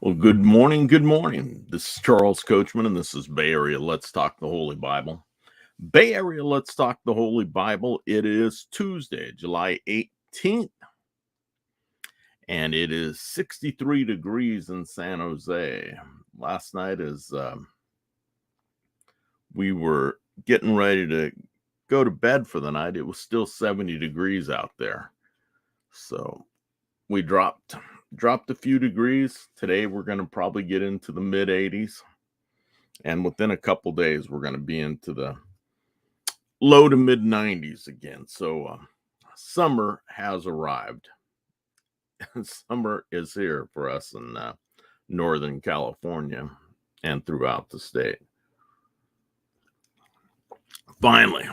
Well, good morning. Good morning. This is Charles Coachman, and this is Bay Area Let's Talk the Holy Bible. Bay Area Let's Talk the Holy Bible. It is Tuesday, July 18th, and it is 63 degrees in San Jose. Last night, as we were getting ready to go to bed for the night, it was still 70 degrees out there. So we dropped a few degrees. Today, we're going to probably get into the mid 80s. And within a couple days, we're going to be into the low to mid 90s again. So summer has arrived. Summer is here for us in Northern California and throughout the state. Finally.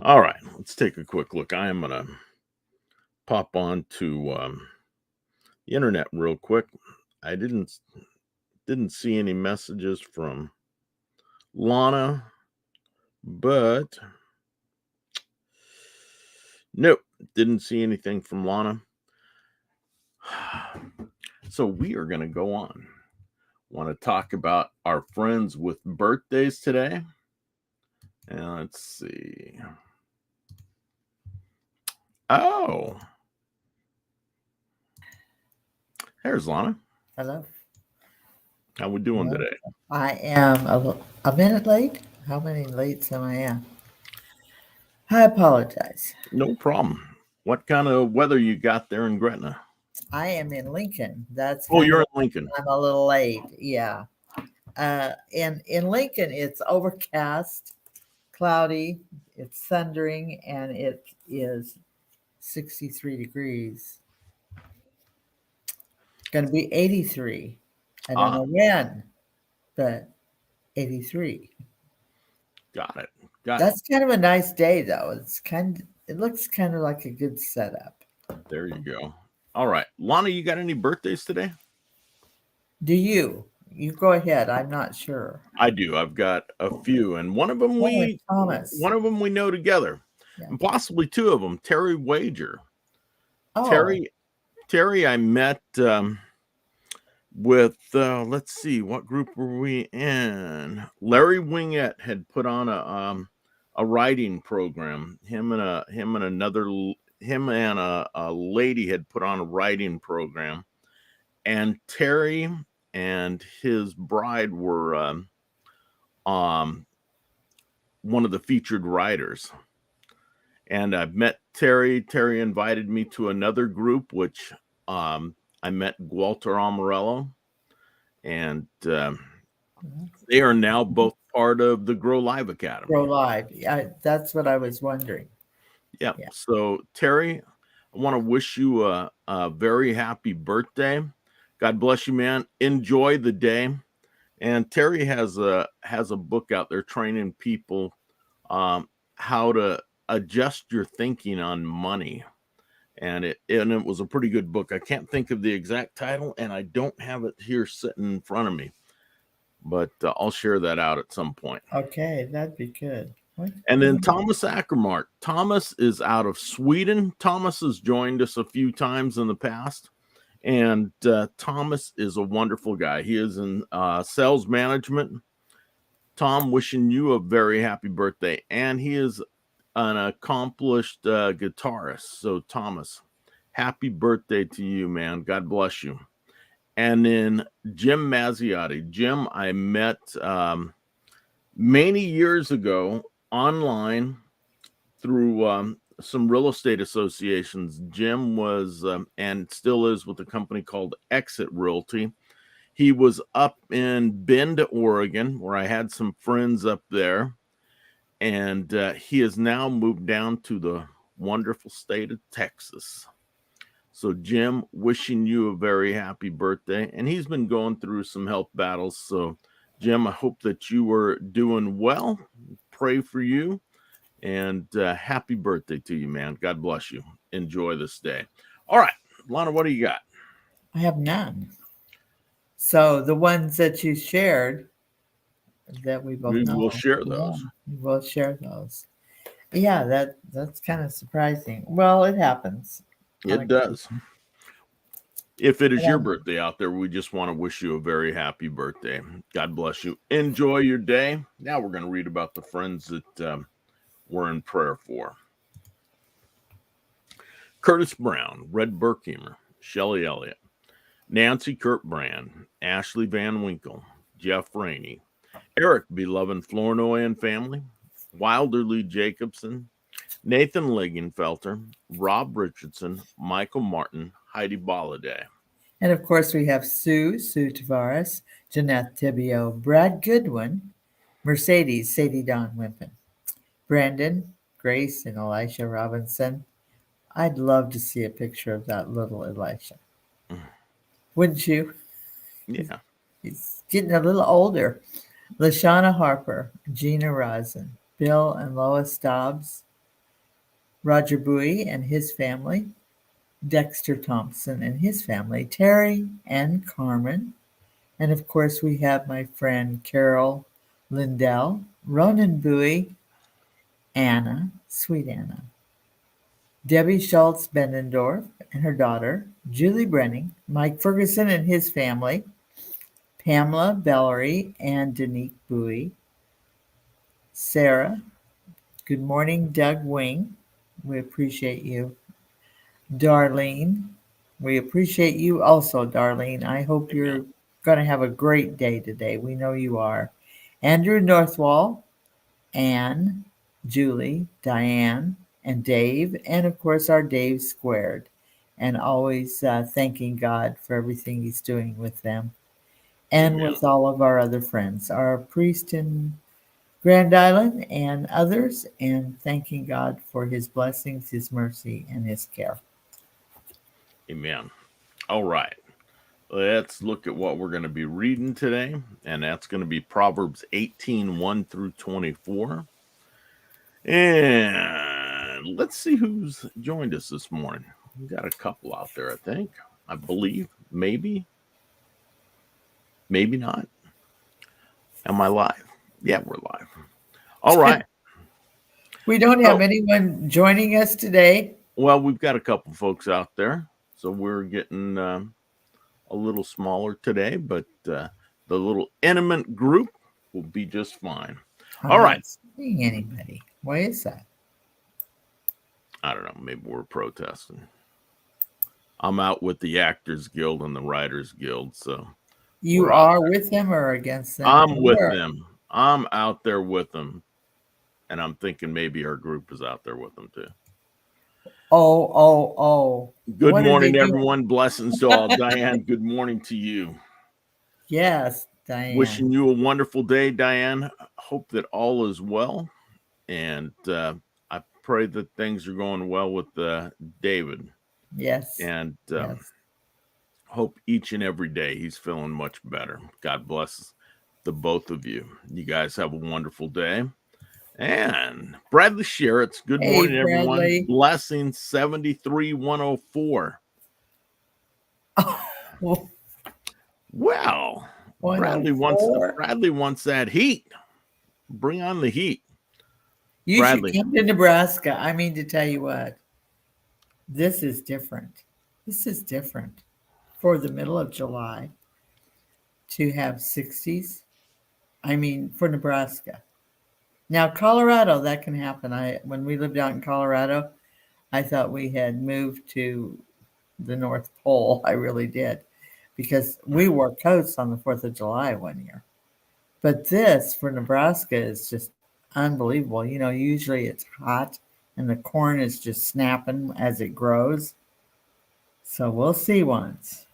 All right, let's take a quick look. I am going to pop on to the internet real quick. I didn't see any messages from Lana, but nope, didn't see anything from Lana. So we are going to go on. Want to talk about our friends with birthdays today. And let's see. Oh, there's Lana. Hello. How we doing Hello. today? I am a minute late. How many lates am I at? I apologize. No problem. What kind of weather you got there in Gretna? I am in Lincoln. That's Oh, kind you're of in Lincoln. I'm a little late. Yeah. In Lincoln, it's overcast, cloudy, it's thundering, and it is 63 degrees. Going to be 83. I don't know when, but 83. Got it. That's kind of a nice day, though. It looks kind of like a good setup. There you go. All right. Lana, you got any birthdays today? Do you? You go ahead. I'm not sure. I do. I've got a few, and one of them Thomas. we know together, Yeah. and possibly two of them. Terry Wager. Oh, Terry, I met with let's see, what group were we in? Larry Wingett had put on a writing program. Him and a lady had put on a writing program, and Terry and his bride were one of the featured writers. And I've met Terry. Terry invited me to another group, which I met Walter Amarello, and they are now both part of the Grow Live Academy. Grow Live. Yeah, that's what I was wondering. Yeah. So Terry, I want to wish you a very happy birthday. God bless you, man. Enjoy the day. And Terry has a book out there training people how to adjust your thinking on money. And it was a pretty good book. I can't think of the exact title, and I don't have it here sitting in front of me, but I'll share that out at some point. Okay, that'd be good. And then Thomas Ackermark. Thomas is out of Sweden. Thomas has joined us a few times in the past, and Thomas is a wonderful guy. He is in sales management. Tom, wishing you a very happy birthday, and he is an accomplished guitarist. So Thomas, happy birthday to you, man. God bless you. And then Jim Mazziotti. Jim, I met many years ago online through some real estate associations. Jim was and still is with a company called Exit Realty. He was up in Bend, Oregon, where I had some friends up there. And he has now moved down to the wonderful state of Texas. So, Jim, wishing you a very happy birthday. And he's been going through some health battles. So, Jim, I hope that you are doing well. Pray for you. And happy birthday to you, man. God bless you. Enjoy this day. All right, Lana, what do you got? I have none. So the ones that you shared that we both know. We'll share those. Yeah, we both share those. Yeah, that's kind of surprising. Well, it happens. It does. If it is your And birthday out there, we just want to wish you a very happy birthday. God bless you. Enjoy your day. Now we're going to read about the friends that we're in prayer for. Curtis Brown, Red Burkheimer, Shelley Elliott, Nancy Kurt Brand, Ashley Van Winkle, Jeff Rainey, Eric Beloved Flournoy and family, Wilder Lee Jacobson, Nathan Ligenfelter, Rob Richardson, Michael Martin, Heidi Balladay. of course, we have Sue Tavares, Jeanette Tibio, Brad Goodwin, Mercedes, Sadie Dawn Wimpin, Brandon, Grace, and Elisha Robinson. I'd love to see a picture of that little Elisha. Wouldn't you? Yeah. He's getting a little older. Lashana Harper, Gina Rosen, Bill and Lois Dobbs, Roger Bowie and his family, Dexter Thompson and his family, Terry and Carmen. And of course, we have my friend Carol Lindell, Ronan Bowie, Anna, sweet Anna, Debbie Schultz Bendendorf and her daughter, Julie Brenning, Mike Ferguson and his family, Pamela Bellery and Danique Bowie, Sarah. Good morning, Doug Wing. We appreciate you. Darlene. We appreciate you also, Darlene. I hope you're going to have a great day today. We know you are. Andrew Northwall, Anne, Julie, Diane, and Dave, and of course our Dave Squared. And always thanking God for everything he's doing with them and Amen. with all of our other friends, our priest in Grand Island and others, and thanking God for his blessings, his mercy, and his care. Amen. All right. Let's look at what we're going to be reading today, and that's going to be Proverbs 18, 1 through 24. And let's see who's joined us this morning. We've got a couple out there, I think. I believe. Maybe. Maybe not. Am I live? Yeah, we're live. All right. We don't have anyone joining us today. Well, we've got a couple folks out there, so we're getting a little smaller today, but the little intimate group will be just fine. All right. Not seeing anybody. Why is that? I don't know. Maybe we're protesting. I'm out with the Actors Guild and the Writers Guild, so you are with them or against them? I'm with them. I'm out there with them, and I'm thinking maybe our group is out there with them too. Oh. Good morning, everyone. Blessings to all. Diane, good morning to you. Yes, Diane. Wishing you a wonderful day, Diane. Hope that all is well, and I pray that things are going well with David. Yes. And yes. Hope each and every day he's feeling much better. God bless the both of you. You guys have a wonderful day. And Bradley Sherritt's, good morning, everyone. Bradley. Blessing 73104. Well, Bradley wants that heat. Bring on the heat. You Bradley. Should come to Nebraska. I mean, to tell you what, this is different. This is different for the middle of July to have 60s. I mean, for Nebraska. Now, Colorado, that can happen. When we lived out in Colorado, I thought we had moved to the North Pole. I really did, because we wore coats on the 4th of July one year. But this for Nebraska is just unbelievable. You know, usually it's hot and the corn is just snapping as it grows. So we'll see once.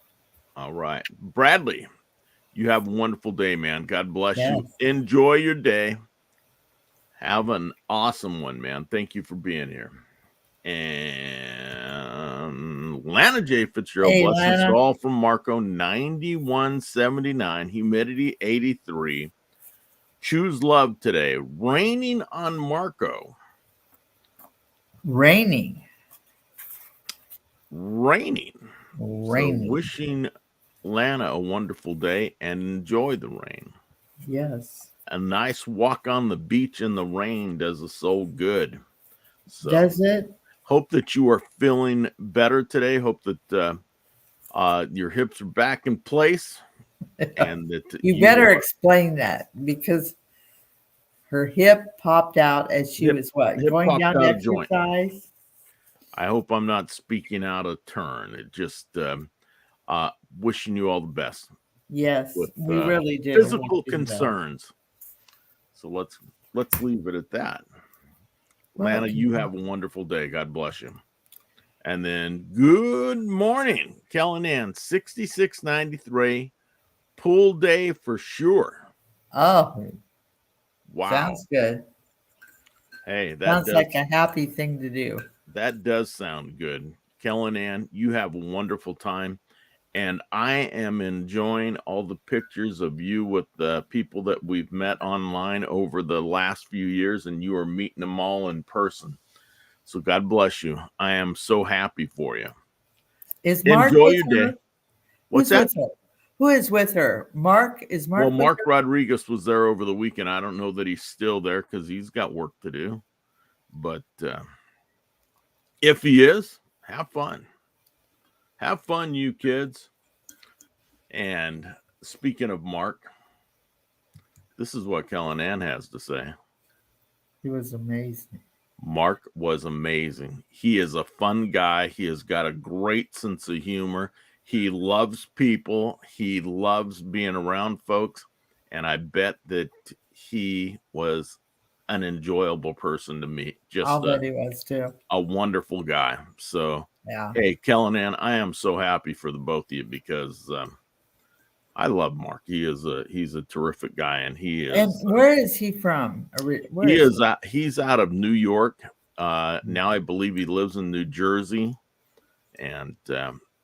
All right. Bradley, you have a wonderful day, man. God bless you. Enjoy your day. Have an awesome one, man. Thank you for being here. And Lana J. Fitzgerald, blessings to all from Marco, 9179, humidity 83. Choose love today. Raining on Marco. Raining. So wishing Lana a wonderful day and enjoy the rain. Yes. A nice walk on the beach in the rain does a soul good. So does it? Hope that you are feeling better today. Hope that your hips are back in place, and that You better explain that, because her hip popped out as she was what? hip Going popped down to out of joint. exercise? I hope I'm not speaking out of turn. It just wishing you all the best Yes, with we really do. physical concerns. So let's leave it at that. Lana, you have a wonderful day. God bless you. And then good morning, Kellyanne, 6693. Pool day for sure. Oh, Wow. sounds good. Hey, that sounds like a happy thing to do. That does sound good. Kellyanne, you have a wonderful time. And I am enjoying all the pictures of you with the people that we've met online over the last few years, and you are meeting them all in person. So God bless you. I am so happy for you. Is Mark Enjoy with your her? day. What's Who's that? with her? Who is with her? Mark? Is Mark Well, with Mark her? Rodriguez was there over the weekend. I don't know that he's still there because he's got work to do. But if he is, have fun. Have fun, you kids. And speaking of Mark, this is what Kellyanne has to say. He was amazing. Mark was amazing. He is a fun guy. He has got a great sense of humor. He loves people. He loves being around folks. And I bet that he was an enjoyable person to meet. Just I'll bet he was too. A wonderful guy. So, yeah. Hey, Kellyanne, I am so happy for the both of you because I love Mark. He's a terrific guy, and he is. And where is he from? He's out of New York. Now I believe he lives in New Jersey, and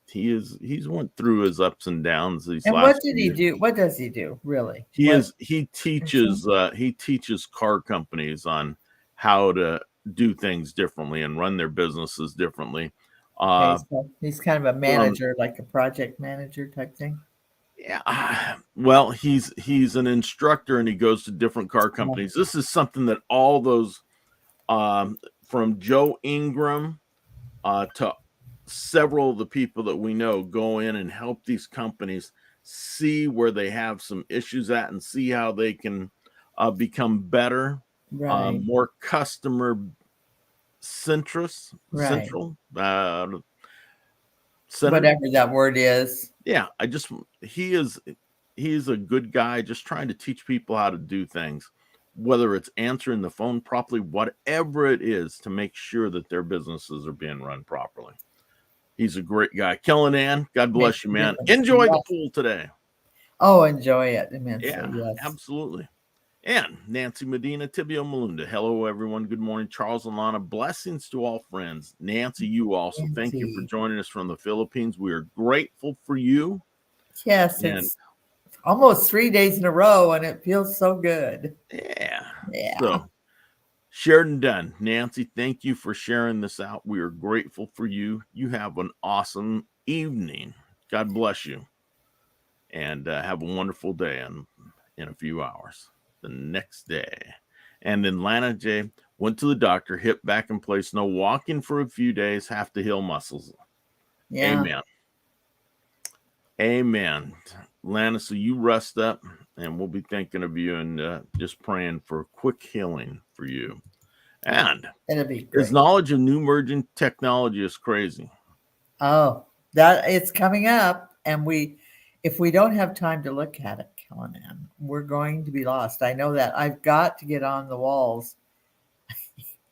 he's went through his ups and downs these and last. What did he do? What does he do really? He teaches car companies on how to do things differently and run their businesses differently. Okay, so he's kind of a manager, like a project manager type thing. Yeah, well, he's an instructor and he goes to different car companies. This is something that all those from Joe Ingram to several of the people that we know go in and help these companies see where they have some issues at and see how they can become better, more customer central, whatever that word is. Yeah, he's a good guy just trying to teach people how to do things, whether it's answering the phone properly, whatever it is, to make sure that their businesses are being run properly. He's a great guy. Kellyanne, God bless you, man. Enjoy the pool today. Oh, enjoy it immensely. Yeah, yes, absolutely. And Nancy Medina, Tibio Malunda. Hello, everyone. Good morning, Charles and Lana. Blessings to all friends. Nancy, you also. Nancy. Thank you for joining us from the Philippines. We are grateful for you. Yes, it's almost 3 days in a row, and it feels so good. Yeah. So, shared and done. Nancy, thank you for sharing this out. We are grateful for you. You have an awesome evening. God bless you. And have a wonderful day in a few hours. The next day. And then Lana J went to the doctor, hip back in place, no walking for a few days, have to heal muscles. Yeah. Amen. Lana, so you rest up, and we'll be thinking of you and just praying for quick healing for you. And it'll be great. His knowledge of new emerging technology is crazy. Oh, that it's coming up, and if we don't have time to look at it, Kellyanne, we're going to be lost. I know that. I've got to get on the walls.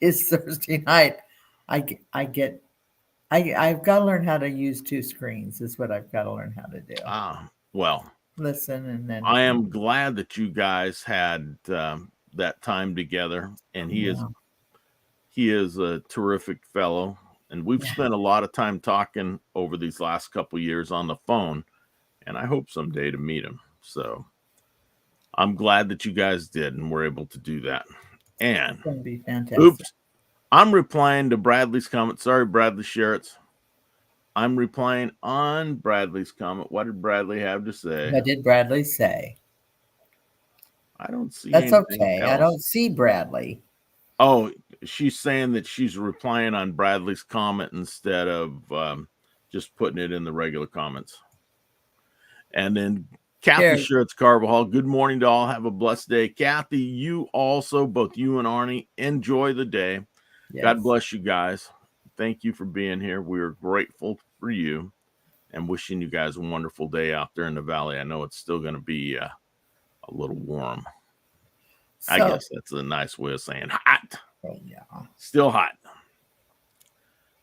It's Thursday night. I've got to learn how to use two screens. Is what I've got to learn how to do. Well, listen, and then I am glad that you guys had that time together, and he is a terrific fellow, and we've spent a lot of time talking over these last couple of years on the phone, and I hope someday to meet him. So I'm glad that you guys did and were able to do that. And it's going to be fantastic. Oops, I'm replying to Bradley's comment. Sorry, Bradley Sherritts. I'm replying on Bradley's comment. What did Bradley have to say? What did Bradley say? I don't see. That's okay. Else. I don't see Bradley. Oh, she's saying that she's replying on Bradley's comment instead of just putting it in the regular comments. And then Kathy Cheers. Schertz Carvajal, good morning to all. Have a blessed day. Kathy, you also, both you and Arnie, enjoy the day. Yes. God bless you guys. Thank you for being here. We are grateful for you and wishing you guys a wonderful day out there in the valley. I know it's still going to be a little warm. I guess that's a nice way of saying hot. Oh, yeah. Still hot.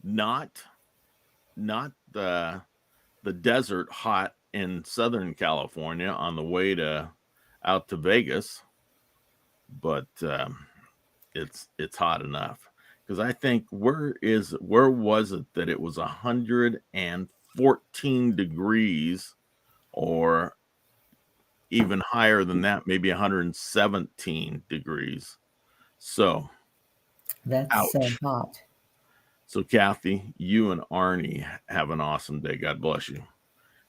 Not the desert hot in Southern California on the way out to Vegas, but it's hot enough. Because I think where was it that it was 114 degrees or even higher than that, maybe 117 degrees. So that's so hot. So Kathy, you and Arnie have an awesome day. God bless you.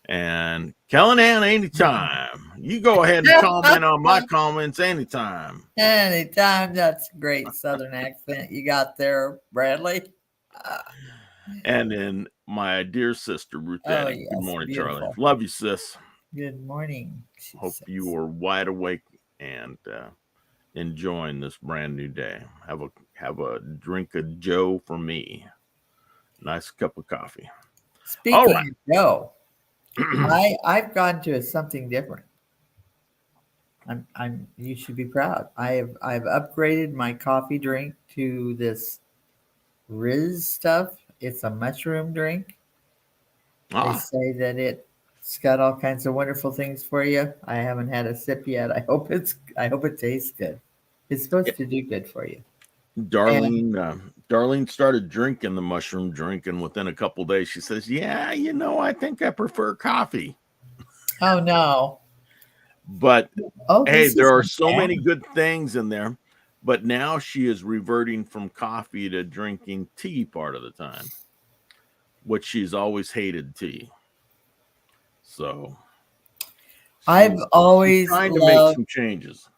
And Callahan, anytime. You go ahead and comment on my comments anytime. Anytime. That's a great Southern accent you got there, Bradley. And then my dear sister, Ruth. Oh, yes, good morning, beautiful. Charlie. Love you, sis. Good morning. Hope you are wide awake and enjoying this brand new day. Have a drink of Joe for me. Nice cup of coffee. Speaking of Joe, I've gone to something different. You should be proud. I've upgraded my coffee drink to this Riz stuff. It's a mushroom drink. They say that it's got all kinds of wonderful things for you. I haven't had a sip yet. I hope it tastes good. It's supposed to do good for you. Darlene started drinking the mushroom drink, and within a couple days, she says, "Yeah, I think I prefer coffee." Oh no! But hey, there are so many good things in there. But now she is reverting from coffee to drinking tea part of the time, which she's always hated tea. So I've always trying to make some changes.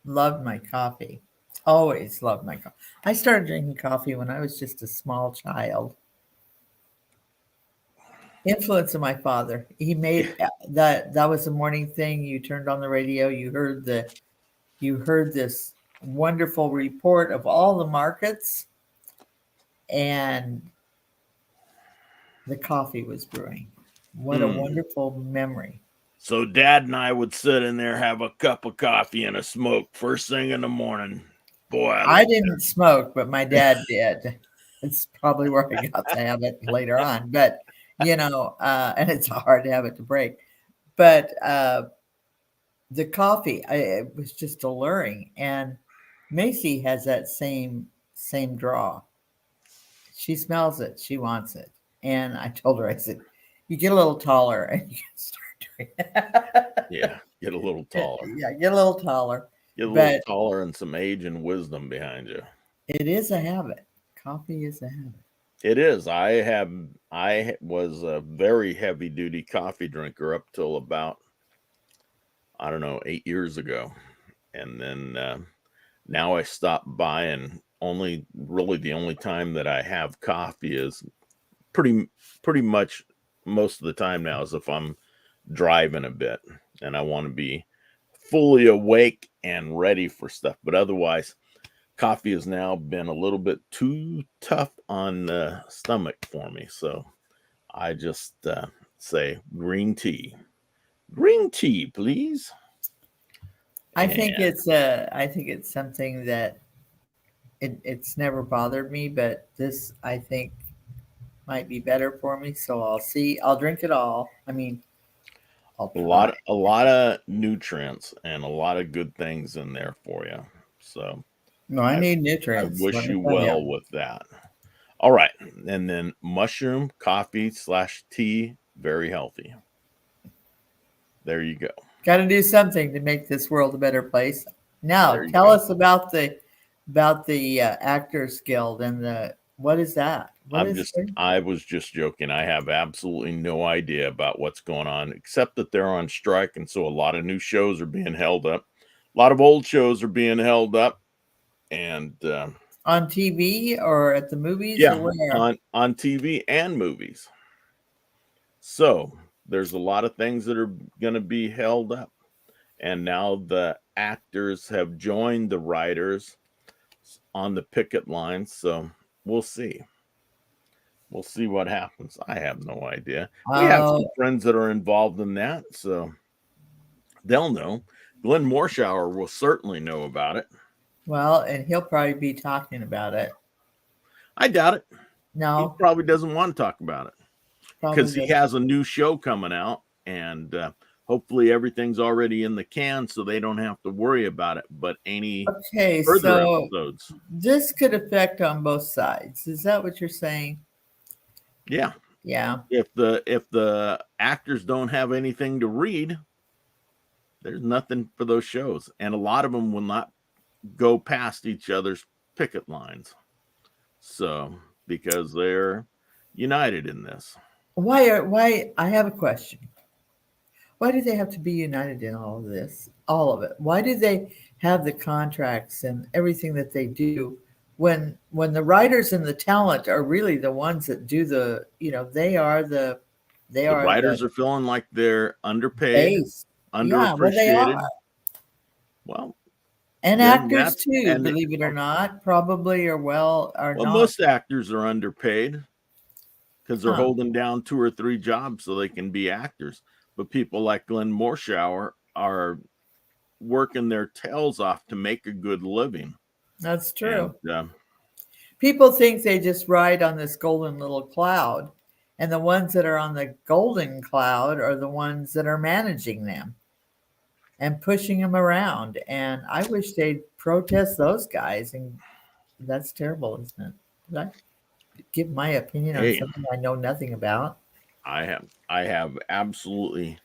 Loved my coffee. Always loved my coffee. I started drinking coffee when I was just a small child. Influence of my father. He made that was the morning thing. You turned on the radio, you heard this wonderful report of all the markets, and the coffee was brewing. What a wonderful memory. So Dad and I would sit in there, have a cup of coffee and a smoke first thing in the morning. Boy, I didn't smoke, but my dad did. It's probably where I got to have it later on. But, and it's hard to have it to break. But the coffee, it was just alluring. And Macy has that same draw. She smells it. She wants it. And I told her, I said, you get a little taller and you can start doing that. Yeah, get a little taller. Yeah, get a little taller. Get a little taller and some age and wisdom behind you. It is a habit. Coffee is a habit. It is. I was a very heavy duty coffee drinker up till about, 8 years ago. And then now I stopped by, and the only time that I have coffee is pretty much most of the time now is if I'm driving a bit and I want to be fully awake and ready for stuff. But otherwise, coffee has now been a little bit too tough on the stomach for me. So I just say green tea, please. I think it's something that it's never bothered me, but this I think might be better for me. So I'll drink it all. I mean, a lot of nutrients and a lot of good things in there for you. So no, I need nutrients. I wish you well with that. All right. And then mushroom, coffee / tea, very healthy. There you go. Got to do something to make this world a better place. Now, tell us about the Actors Guild and what is that? I was just joking. I have absolutely no idea about what's going on, except that they're on strike. And so a lot of new shows are being held up. A lot of old shows are being held up. And on TV or at the movies? Yeah, or where? on TV and movies. So there's a lot of things that are going to be held up. And now the actors have joined the writers on the picket line. So we'll see. We'll see what happens. I have no idea. We have some friends that are involved in that, so they'll know. Glenn Morshower will certainly know about it. Well, and he'll probably be talking about it. I doubt it. No. He probably doesn't want to talk about it because he Probably has a new show coming out, and hopefully everything's already in the can so they don't have to worry about it. But any further episodes. This could affect on both sides. Is that what you're saying? Yeah. Yeah. If the actors don't have anything to read, there's nothing for those shows, and a lot of them will not go past each other's picket lines. So because they're united in this. Why I have a question. Why do they have to be united in all of this? All of it. Why do they have the contracts and everything that they do when the writers and the talent are really the ones that do the, the writers are feeling like they're underpaid, underappreciated. Well, they are. Well, and actors too, believe it or not, probably are not. Most actors are underpaid because they're holding down 2 or 3 jobs so they can be actors. But people like Glenn Morshower are working their tails off to make a good living. That's true. And, people think they just ride on this golden little cloud, and the ones that are on the golden cloud are the ones that are managing them and pushing them around. And I wish they'd protest those guys. And that's terrible, isn't it? Did I give my opinion on something I know nothing about? I have absolutely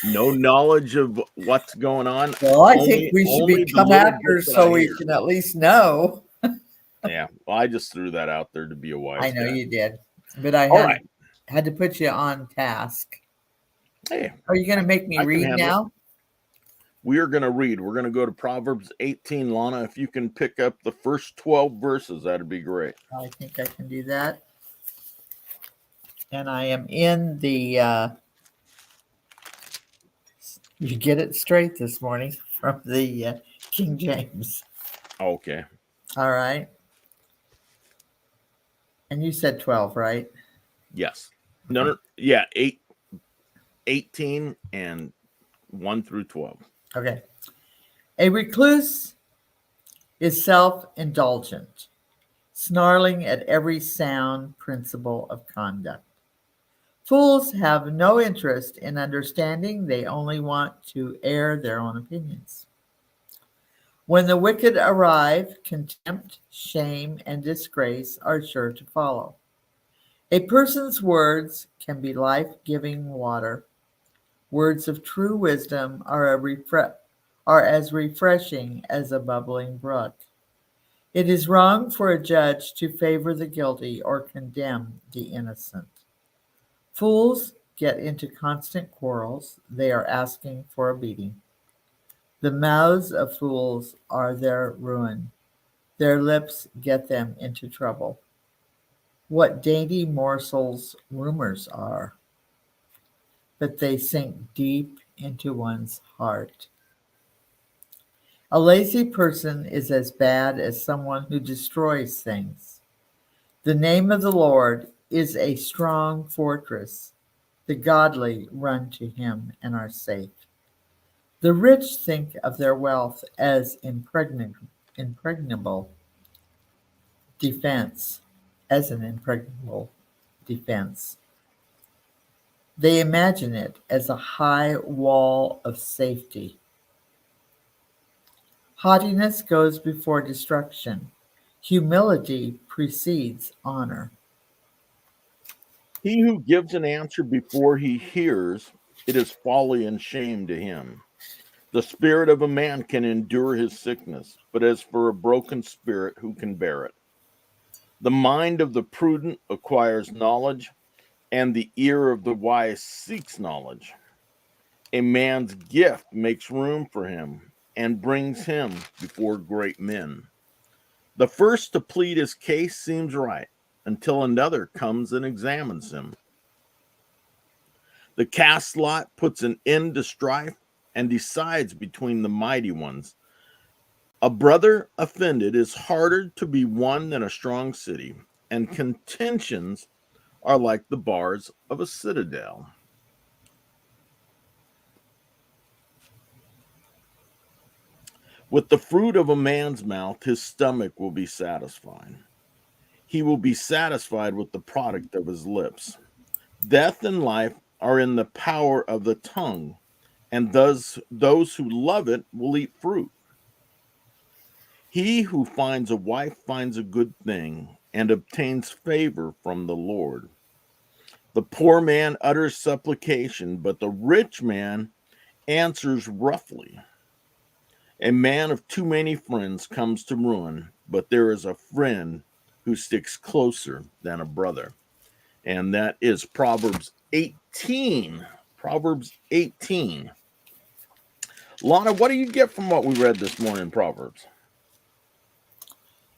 no knowledge of what's going on. Well, I think we should become actors so we can at least know. Yeah, well, I just threw that out there to be a wise guy. I know you did, but I had to put you on task. Hey, are you going to make me read now? We are going to read. We're going to go to Proverbs 18, Lana. If you can pick up the first 12 verses, that'd be great. I think I can do that. And I am in the, you get it straight this morning from the King James. Okay. All right. And you said 12, right? Yes. No. Yeah, 18 and 1 through 12. Okay. A recluse is self-indulgent, snarling at every sound principle of conduct. Fools have no interest in understanding. They only want to air their own opinions. When the wicked arrive, contempt, shame, and disgrace are sure to follow. A person's words can be life-giving water. Words of true wisdom are as refreshing as a bubbling brook. It is wrong for a judge to favor the guilty or condemn the innocent. Fools get into constant quarrels. They are asking for a beating. The mouths of fools are their ruin. Their lips get them into trouble. What dainty morsels rumors are, but they sink deep into one's heart. A lazy person is as bad as someone who destroys things. The name of the Lord is a strong fortress. The godly run to him and are safe. The rich think of their wealth as impregnable defense, They imagine it as a high wall of safety. Haughtiness goes before destruction. Humility precedes honor. He who gives an answer before he hears, it is folly and shame to him. The spirit of a man can endure his sickness, but as for a broken spirit, who can bear it? The mind of the prudent acquires knowledge, and the ear of the wise seeks knowledge. A man's gift makes room for him and brings him before great men. The first to plead his case seems right until another comes and examines him. The cast lot puts an end to strife and decides between the mighty ones. A brother offended is harder to be won than a strong city, and contentions are like the bars of a citadel. With the fruit of a man's mouth, his stomach will be satisfied. He will be satisfied with the product of his lips. Death and life are in the power of the tongue, and those who love it will eat fruit. He who finds a wife finds a good thing and obtains favor from the Lord. The poor man utters supplication, but the rich man answers roughly. A man of too many friends comes to ruin, but there is a friend who sticks closer than a brother. And that is Proverbs 18. Proverbs 18. Lana, what do you get from what we read this morning in Proverbs?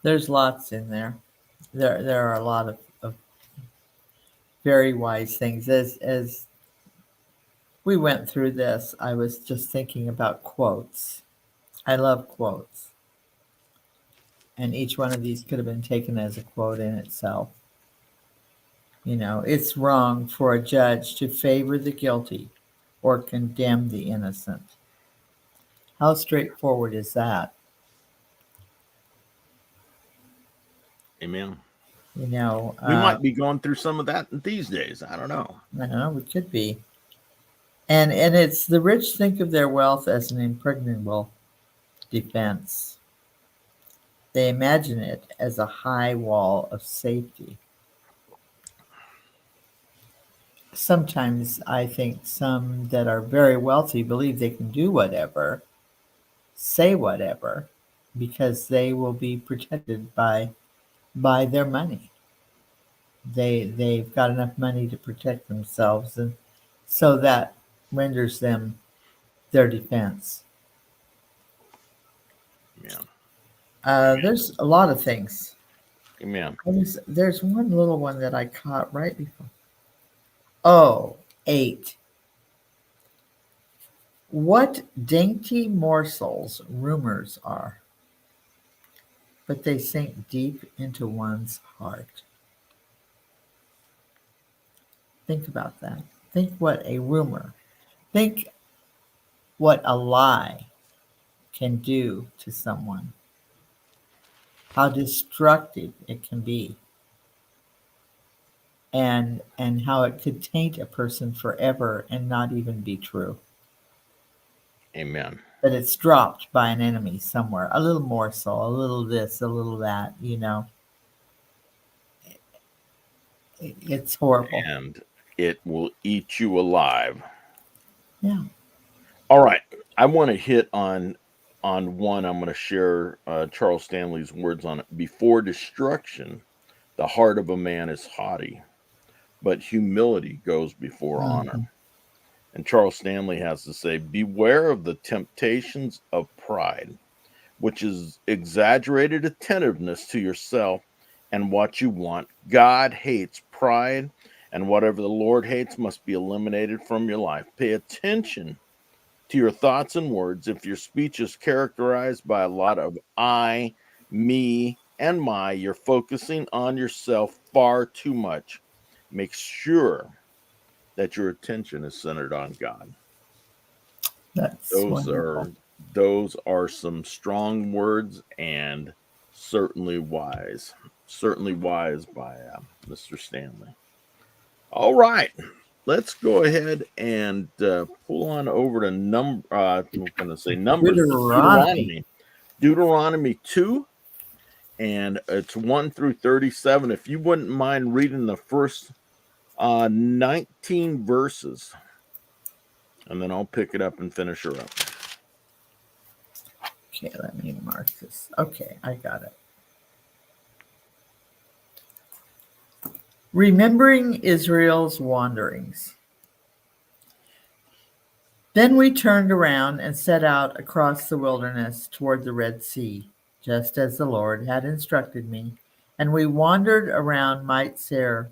There's lots in there. There are a lot of very wise things. As we went through this, I was just thinking about quotes. I love quotes. And each one of these could have been taken as a quote in itself. You know, it's wrong for a judge to favor the guilty or condemn the innocent. How straightforward is that? Amen. You know, we might be going through some of that these days. I don't know. I don't know, we could be. And it's the rich think of their wealth as an impregnable defense. They imagine it as a high wall of safety. Sometimes I think some that are very wealthy believe they can do whatever, say whatever, because they will be protected by their money. They've got enough money to protect themselves, and so that renders them their defense. Yeah. There's a lot of things. Amen. There's one little one that I caught right before. Oh, 8. What dainty morsels rumors are, but they sink deep into one's heart. Think about that. Think what a rumor, think what a lie can do to someone, how destructive it can be, and how it could taint a person forever and not even be true. Amen. But it's dropped by an enemy somewhere, a little morsel, a little this, a little that, you know. It's horrible. And it will eat you alive. Yeah. All right. I want to hit on one. I'm going to share Charles Stanley's words on it. Before destruction, the heart of a man is haughty, but humility goes before honor. And Charles Stanley has to say, beware of the temptations of pride, which is exaggerated attentiveness to yourself and what you want. God hates pride, and whatever the Lord hates must be eliminated from your life. Pay attention to your thoughts and words. If your speech is characterized by a lot of I, me, and my, you're focusing on yourself far too much. Make sure that your attention is centered on God. That's wonderful. Those are some strong words and certainly wise. Certainly wise by Mr. Stanley. All right, let's go ahead and pull on over to Numbers. Deuteronomy 2, and it's 1 through 37. If you wouldn't mind reading the first 19 verses, and then I'll pick it up and finish her up. Okay, let me mark this. Okay, I got it. Remembering Israel's wanderings. Then we turned around and set out across the wilderness toward the Red Sea, just as the Lord had instructed me, and we wandered around Mount Seir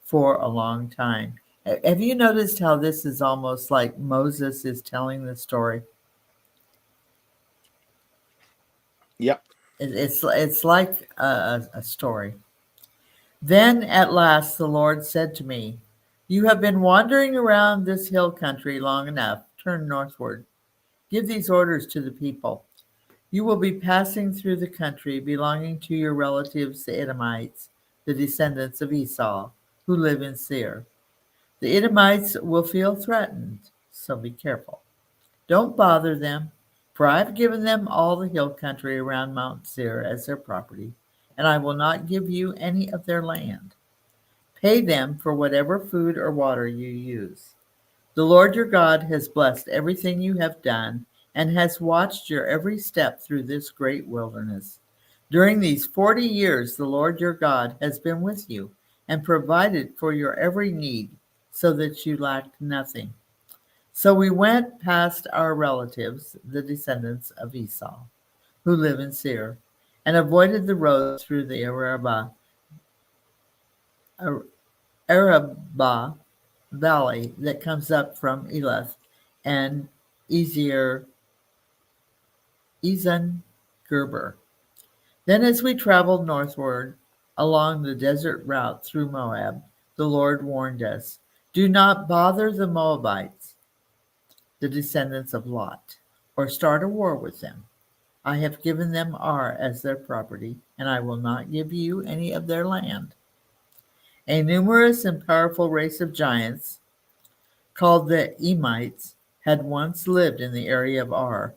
for a long time. Have you noticed how this is almost like Moses is telling the story? Yep. It's like a story. Then at last the Lord said to me, "You have been wandering around this hill country long enough. Turn northward. Give these orders to the people. You will be passing through the country belonging to your relatives, the Edomites, the descendants of Esau, who live in Seir. The Edomites will feel threatened, so be careful. Don't bother them, for I have given them all the hill country around Mount Seir as their property, and I will not give you any of their land. Pay them for whatever food or water you use. The Lord your God has blessed everything you have done and has watched your every step through this great wilderness. During these 40 years, the Lord your God has been with you and provided for your every need so that you lacked nothing. So we went past our relatives, the descendants of Esau, who live in Seir, and avoided the road through the Arabah valley that comes up from Elath and Ezier, Ezan Gerber. Then, as we traveled northward along the desert route through Moab, the Lord warned us, "Do not bother the Moabites, the descendants of Lot, or start a war with them. I have given them Ar as their property, and I will not give you any of their land." A numerous and powerful race of giants, called the Emites, had once lived in the area of Ar.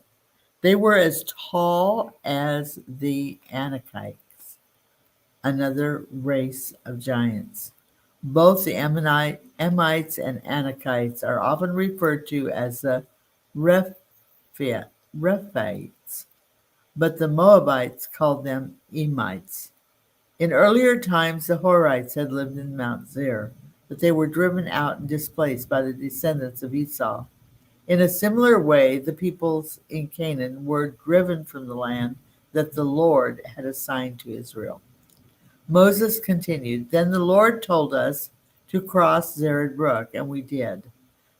They were as tall as the Anakites, another race of giants. Both the Emites and Anakites are often referred to as the Rephaites, but the Moabites called them Emites. In earlier times, the Horites had lived in Mount Seir, but they were driven out and displaced by the descendants of Esau. In a similar way, the peoples in Canaan were driven from the land that the Lord had assigned to Israel. Moses continued, "Then the Lord told us to cross Zered Brook, and we did.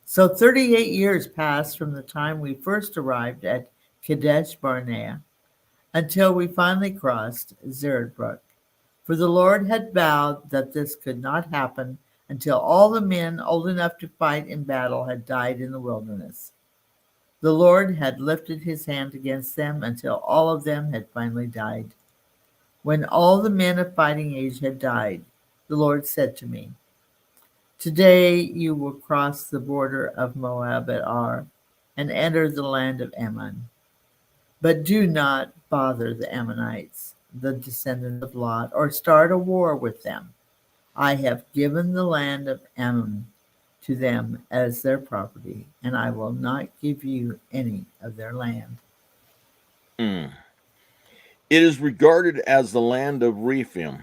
So 38 years passed from the time we first arrived at Kadesh Barnea until we finally crossed Zered Brook. For the Lord had vowed that this could not happen until all the men old enough to fight in battle had died in the wilderness. The Lord had lifted his hand against them until all of them had finally died. When all the men of fighting age had died, the Lord said to me, 'Today you will cross the border of Moab at Ar and enter the land of Ammon. But do not bother the Ammonites, the descendants of Lot, or start a war with them. I have given the land of Ammon to them as their property, and I will not give you any of their land.'" Mm. It is regarded as the land of Rephaim.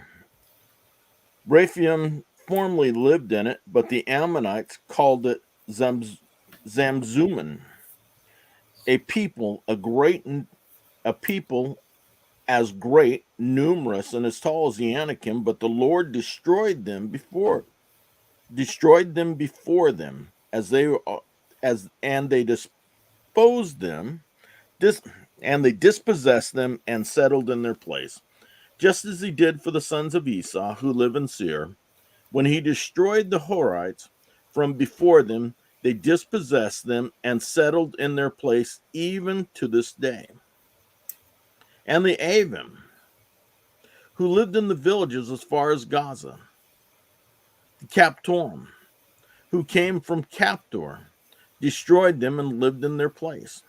Rephaim formerly lived in it, but the Ammonites called it Zamzuman, a people, a people as great, numerous, and as tall as the Anakim, but the Lord destroyed them before them, and they disposed them, dis, and they dispossessed them and settled in their place, just as he did for the sons of Esau who live in Seir. When he destroyed the Horites from before them, they dispossessed them and settled in their place even to this day. And the Avim, who lived in the villages as far as Gaza, the Captorim, who came from Captor, destroyed them and lived in their place.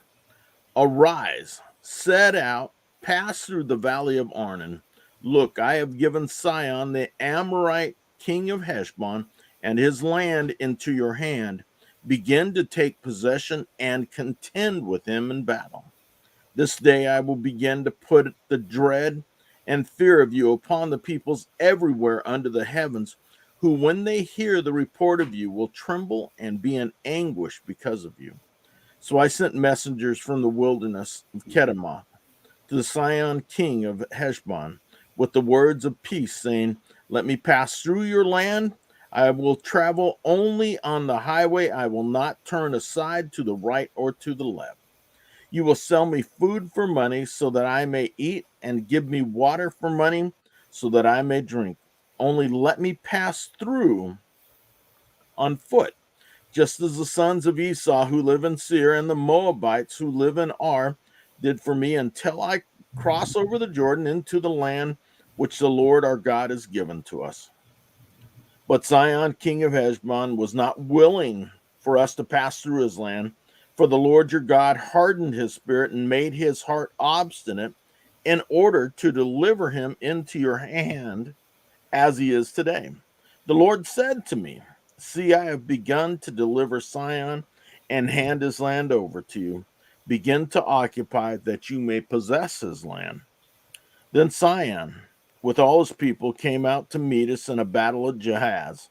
Arise, set out, pass through the valley of Arnon. Look, I have given Sihon, the Amorite king of Heshbon, and his land into your hand. Begin to take possession and contend with him in battle. This day I will begin to put the dread and fear of you upon the peoples everywhere under the heavens, who, when they hear the report of you, will tremble and be in anguish because of you. So I sent messengers from the wilderness of Kedemoth to the Sihon king of Heshbon with the words of peace, saying, 'Let me pass through your land. I will travel only on the highway. I will not turn aside to the right or to the left. You will sell me food for money so that I may eat, and give me water for money so that I may drink. Only let me pass through on foot, just as the sons of Esau who live in Seir and the Moabites who live in Ar did for me, until I cross over the Jordan into the land which the Lord our God has given to us. But Sihon, king of Heshbon, was not willing for us to pass through his land, for the Lord your God hardened his spirit and made his heart obstinate, in order to deliver him into your hand as he is today. The Lord said to me, see, I have begun to deliver Sihon and hand his land over to you. Begin to occupy, that you may possess his land. Then Sihon, with all his people, came out to meet us in a battle at Jahaz.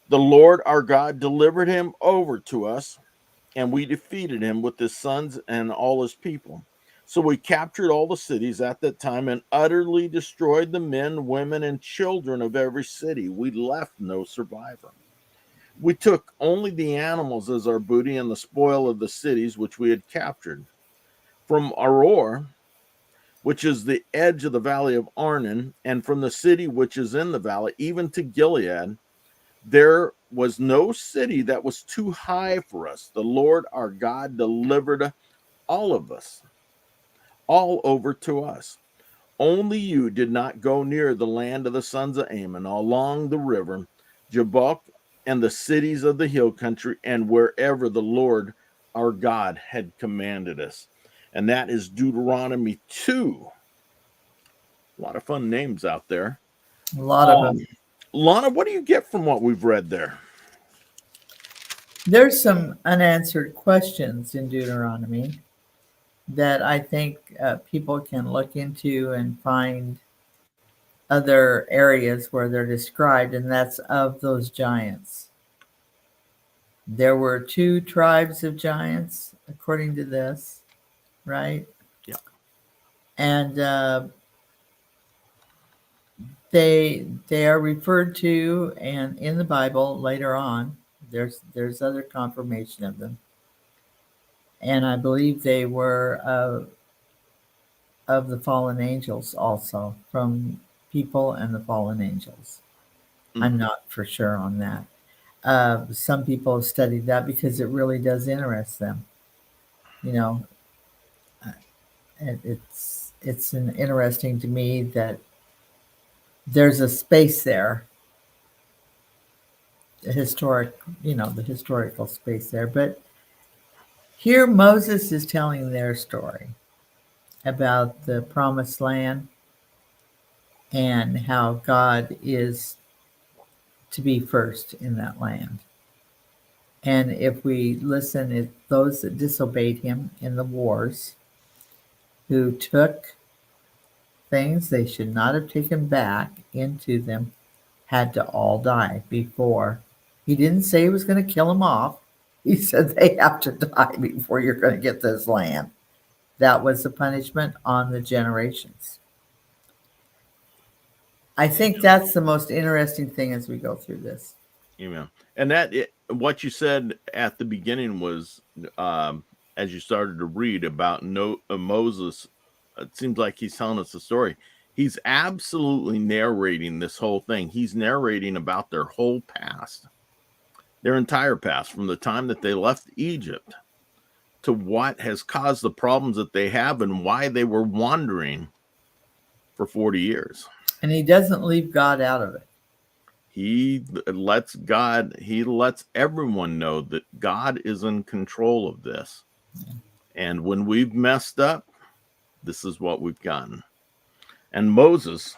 The Lord our God delivered him over to us, and we defeated him with his sons and all his people. So we captured all the cities at that time and utterly destroyed the men, women, and children of every city. We left no survivor. We took only the animals as our booty and the spoil of the cities which we had captured. From Aror, which is the edge of the valley of Arnon, and from the city which is in the valley, even to Gilead, there was no city that was too high for us. The Lord our God delivered all of us, all over to us. Only you did not go near the land of the sons of Ammon, along the river, Jabbok, and the cities of the hill country, and wherever the Lord our God had commanded us. And that is Deuteronomy 2. A lot of fun names out there. A lot of them. Lana, what do you get from what we've read there? There's some unanswered questions in Deuteronomy that I think people can look into and find other areas where they're described, and that's of those giants. There were 2 tribes of giants, according to this, right? Yeah. And they are referred to, and in the Bible later on, there's other confirmation of them. And I believe they were of the fallen angels also, from people and the fallen angels. Mm-hmm. I'm not for sure on that. Some people have studied that because it really does interest them. You know, it's interesting to me that there's a space there, the historical space there. But here Moses is telling their story about the promised land and how God is to be first in that land. And if we listen, those that disobeyed him in the wars, who took things they should not have taken back into them, had to all die before. He didn't say he was going to kill them off. He said they have to die before you're going to get this land. That was the punishment on the generations. I think that's the most interesting thing as we go through this. Amen. And what you said at the beginning was, as you started to read about Moses, it seems like he's telling us a story. He's absolutely narrating this whole thing. He's narrating about their whole past, their entire past, from the time that they left Egypt to what has caused the problems that they have and why they were wandering for 40 years. And he doesn't leave God out of it. He lets everyone know that God is in control of this. Yeah. And when we've messed up, this is what we've gotten. And Moses,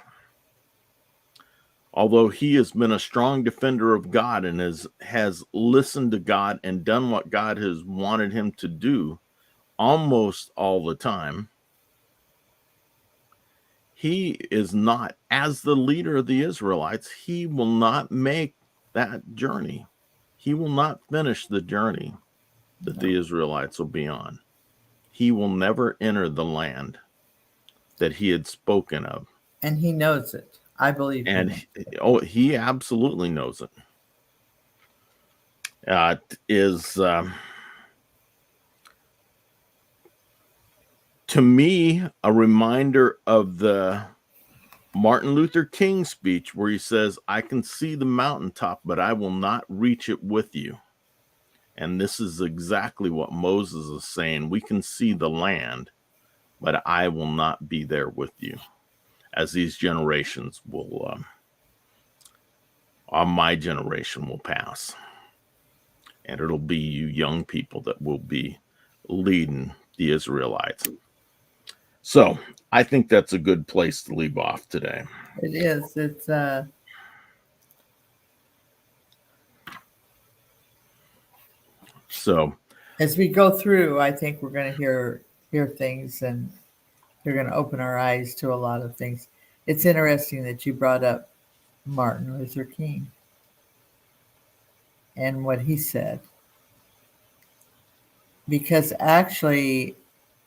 although he has been a strong defender of God and has listened to God and done what God has wanted him to do almost all the time, he is not, as the leader of the Israelites, he will not make that journey. He will not finish the journey that the Israelites will be on. He will never enter the land that he had spoken of. And he knows it. I believe And he absolutely knows it. It is, to me, a reminder of the Martin Luther King speech where he says, I can see the mountaintop, but I will not reach it with you. And this is exactly what Moses is saying. We can see the land, but I will not be there with you, as these generations will, my generation will pass. And it'll be you young people that will be leading the Israelites. So I think that's a good place to leave off today. it is. It's so as we go through, I think we're going to hear things, and they're going to open our eyes to a lot of things. It's interesting that you brought up Martin Luther King and what he said, because actually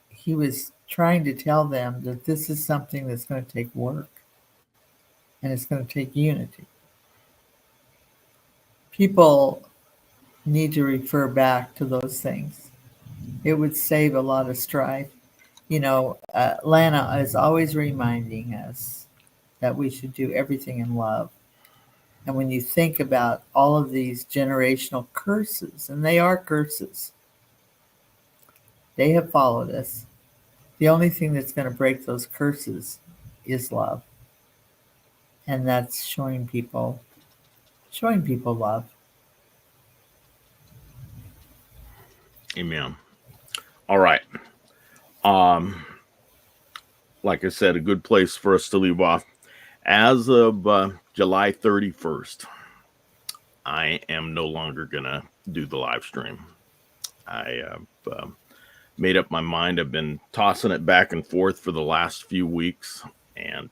he was trying to tell them that this is something that's going to take work and it's going to take unity. People need to refer back to those things. It would save a lot of strife. You know, Lana is always reminding us that we should do everything in love. And when you think about all of these generational curses, and they are curses, they have followed us. The only thing that's going to break those curses is love. And that's showing people love. Amen. All right. Like I said, a good place for us to leave off. As of July 31st, I am no longer going to do the live stream. I have made up my mind. I've been tossing it back and forth for the last few weeks, and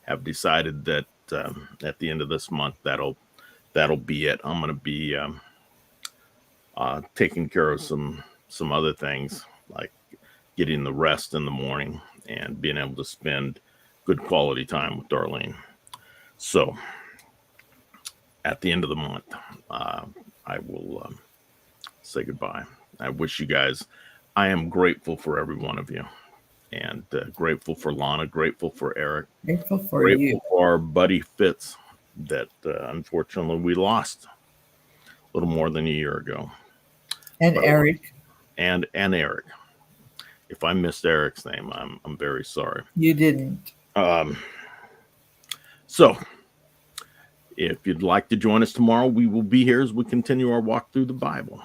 have decided that at the end of this month, that'll be it. I'm going to be taking care of some other things, like getting the rest in the morning and being able to spend good quality time with Darlene. So at the end of the month, I will say goodbye. I wish you guys, I am grateful for every one of you, and grateful for Lana, grateful for Eric, Grateful for grateful you. for our buddy Fitz that unfortunately we lost a little more than a year ago. And Eric. And Eric. If I missed Eric's name, I'm very sorry. You didn't. So if you'd like to join us tomorrow, we will be here as we continue our walk through the Bible.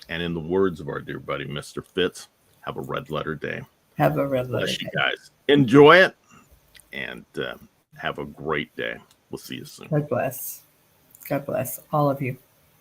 And in the words of our dear buddy, Mr. Fitz, have a red letter day. Have a red letter Bless day. you guys. Enjoy it, and have a great day. We'll see you soon. God bless. God bless all of you.